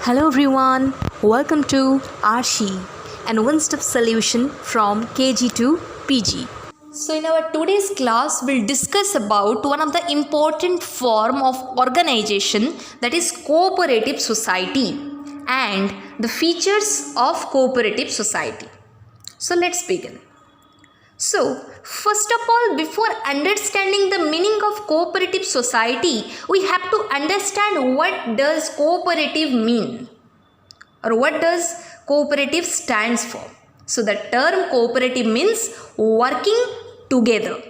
Hello everyone, welcome to Arshi, and one-step solution from KG to PG. So in our today's class, we'll discuss about one of the important form of organization, that is cooperative society, and the features of cooperative society. So let's begin. So, first of all, before understanding the meaning of cooperative society, we have to understand what does cooperative mean, or what does cooperative stands for. So, the term cooperative means working together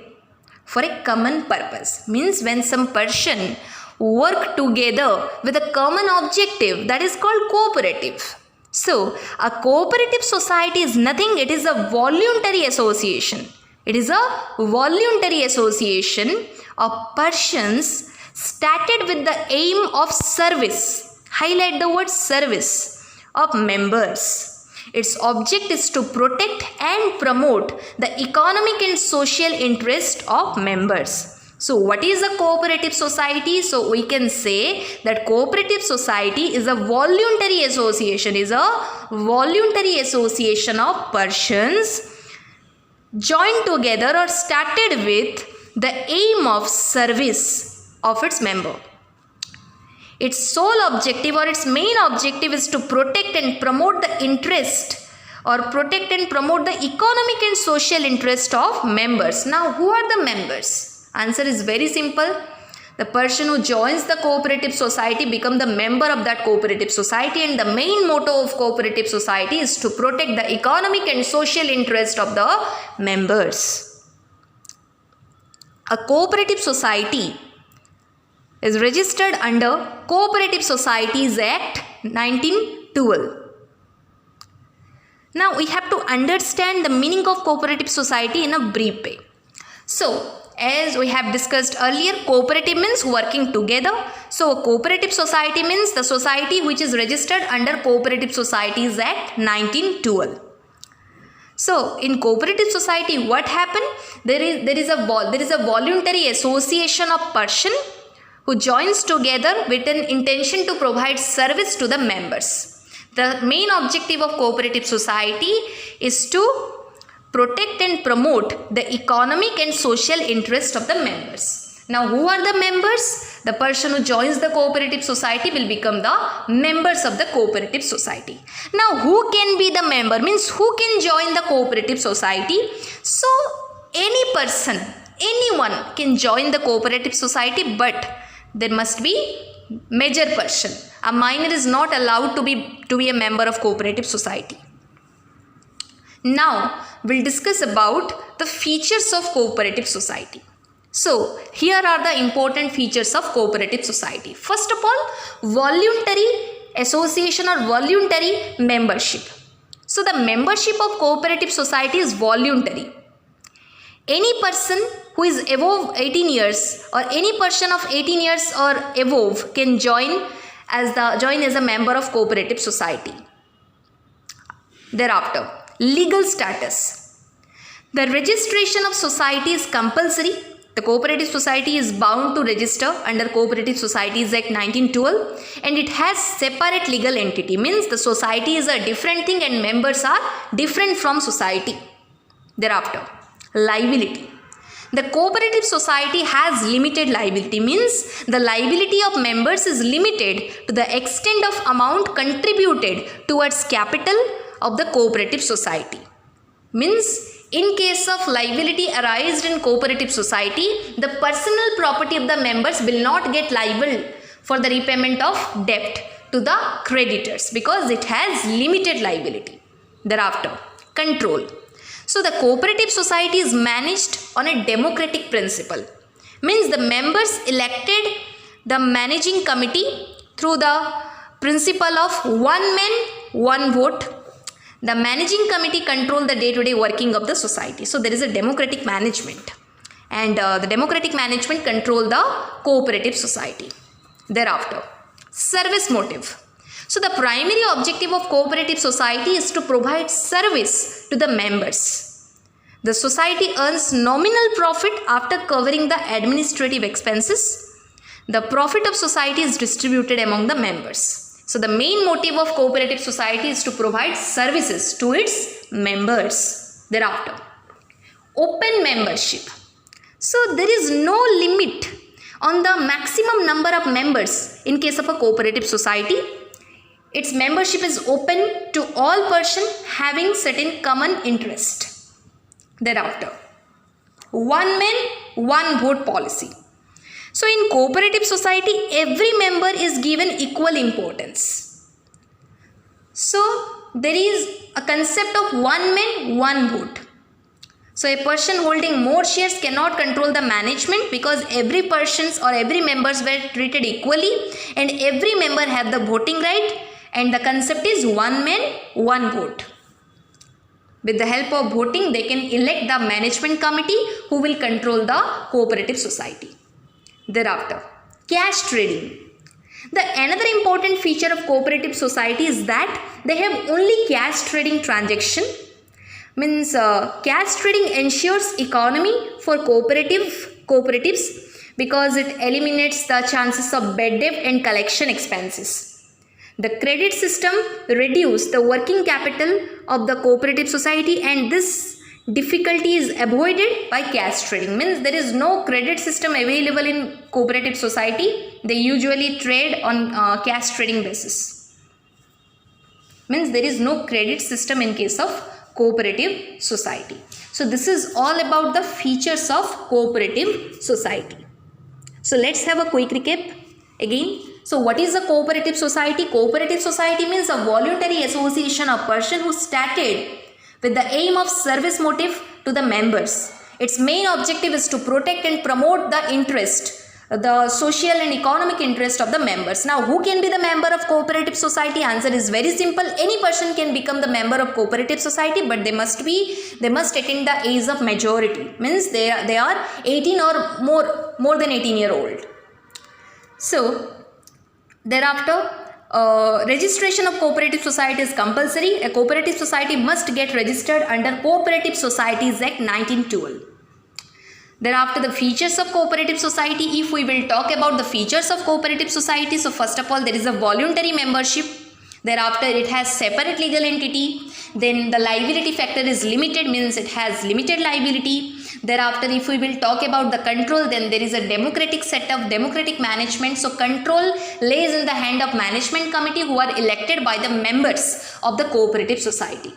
for a common purpose. Means when some person work together with a common objective, that is called cooperative. So, a cooperative society is nothing, it is a voluntary association. It is a voluntary association of persons started with the aim of service. Highlight the word service of members. Its object is to protect and promote the economic and social interest of members. So what is a cooperative society? So we can say that cooperative society is a voluntary association, of persons joined together or started with the aim of service of its member. Its sole objective or its main objective is to protect and promote the interest or protect and promote the economic and social interest of members. Now who are the members? Answer is very simple. The person who joins the cooperative society become the member of that cooperative society, and the main motto of cooperative society is to protect the economic and social interest of the members. A cooperative society is registered under Cooperative Societies Act 1912. Now we have to understand the meaning of cooperative society in a brief way. So, as we have discussed earlier, cooperative means working together. So, cooperative society means the society which is registered under Cooperative Societies Act 1912. So, in cooperative society, what happened? There is a voluntary association of person who joins together with an intention to provide service to the members. The main objective of cooperative society is to protect and promote the economic and social interest of the members. Now, who are the members? The person who joins the cooperative society will become the members of the cooperative society. Now, who can be the member? Means who can join the cooperative society? So, any person, anyone can join the cooperative society, but there must be major person. A minor is not allowed to be a member of cooperative society. Now, we'll discuss about the features of cooperative society. So, here are the important features of cooperative society. First of all, voluntary association or voluntary membership. So, the membership of cooperative society is voluntary. Any person who is above 18 years or any person of 18 years or above can join as a member of cooperative society. Thereafter, legal status. The registration of society is compulsory. The cooperative society is bound to register under Cooperative Societies Act 1912, and it has separate legal entity. Means the society is a different thing and members are different from society. Thereafter, liability. The cooperative society has limited liability. Means the liability of members is limited to the extent of amount contributed towards capital of the cooperative society. Means in case of liability arised in cooperative society, the personal property of the members will not get liable for the repayment of debt to the creditors because it has limited liability. Thereafter, control. So the cooperative society is managed on a democratic principle. Means the members elected the managing committee through the principle of one man, one vote. The managing committee control the day-to-day working of the society. So there is a democratic management, and the democratic management control the cooperative society. Thereafter, service motive. So the primary objective of cooperative society is to provide service to the members. The society earns nominal profit after covering the administrative expenses. The profit of society is distributed among the members. So the main motive of cooperative society is to provide services to its members. Thereafter, open membership. So there is no limit on the maximum number of members in case of a cooperative society. Its membership is open to all persons having certain common interest. Thereafter, one man, one vote policy. So in cooperative society, every member is given equal importance. So there is a concept of one man, one vote. So a person holding more shares cannot control the management because every persons or every members were treated equally and every member have the voting right, and the concept is one man, one vote. With the help of voting, they can elect the management committee who will control the cooperative society. Thereafter, cash trading. The another important feature of cooperative society is that they have only cash trading transaction. Means cash trading ensures economy for cooperatives because it eliminates the chances of bad debt and collection expenses. The credit system reduces the working capital of the cooperative society, and this difficulty is avoided by cash trading. Means there is no credit system available in cooperative society. They usually trade on cash trading basis. Means there is no credit system in case of cooperative society. So this is all about the features of cooperative society. So let's have a quick recap again. So what is a cooperative society? Cooperative society means a voluntary association of persons who started with the aim of service motive to the members. Its main objective is to protect and promote the interest, the social and economic interest of the members. Now, who can be the member of cooperative society? Answer is very simple. Any person can become the member of cooperative society, but they must attain the age of majority. Means they are 18 or more than 18-year-old. So thereafter, registration of cooperative society is compulsory. A cooperative society must get registered under Cooperative Societies Act 1912. Thereafter, the features of cooperative society. If we will talk about the features of cooperative society, so first of all, there is a voluntary membership. Thereafter, it has separate legal entity. Then the liability factor is limited, means it has limited liability. Thereafter, if we will talk about the control, then there is a democratic setup, democratic management. So control lays in the hand of management committee who are elected by the members of the cooperative society.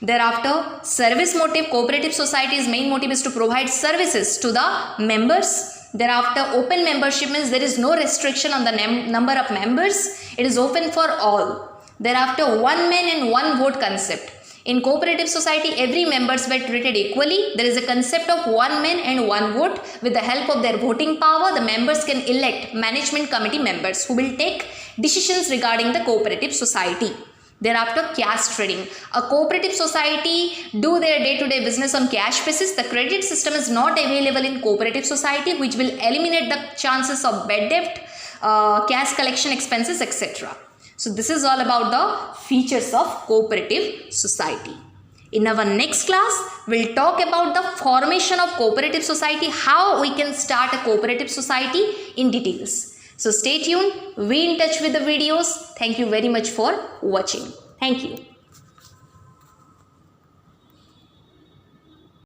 Thereafter, service motive. Cooperative society's main motive is to provide services to the members. Thereafter, open membership means there is no restriction on the number of members. It is open for all. Thereafter, one man and one vote concept. In cooperative society, every members were treated equally. There is a concept of one man and one vote. With the help of their voting power, the members can elect management committee members who will take decisions regarding the cooperative society. Thereafter, cash trading. A cooperative society do their day-to-day business on cash basis. The credit system is not available in cooperative society, which will eliminate the chances of bad debt, cash collection expenses, etc. So this is all about the features of cooperative society. In our next class, we'll talk about the formation of cooperative society, how we can start a cooperative society in details. So stay tuned, be in touch with the videos. Thank you very much for watching. Thank you.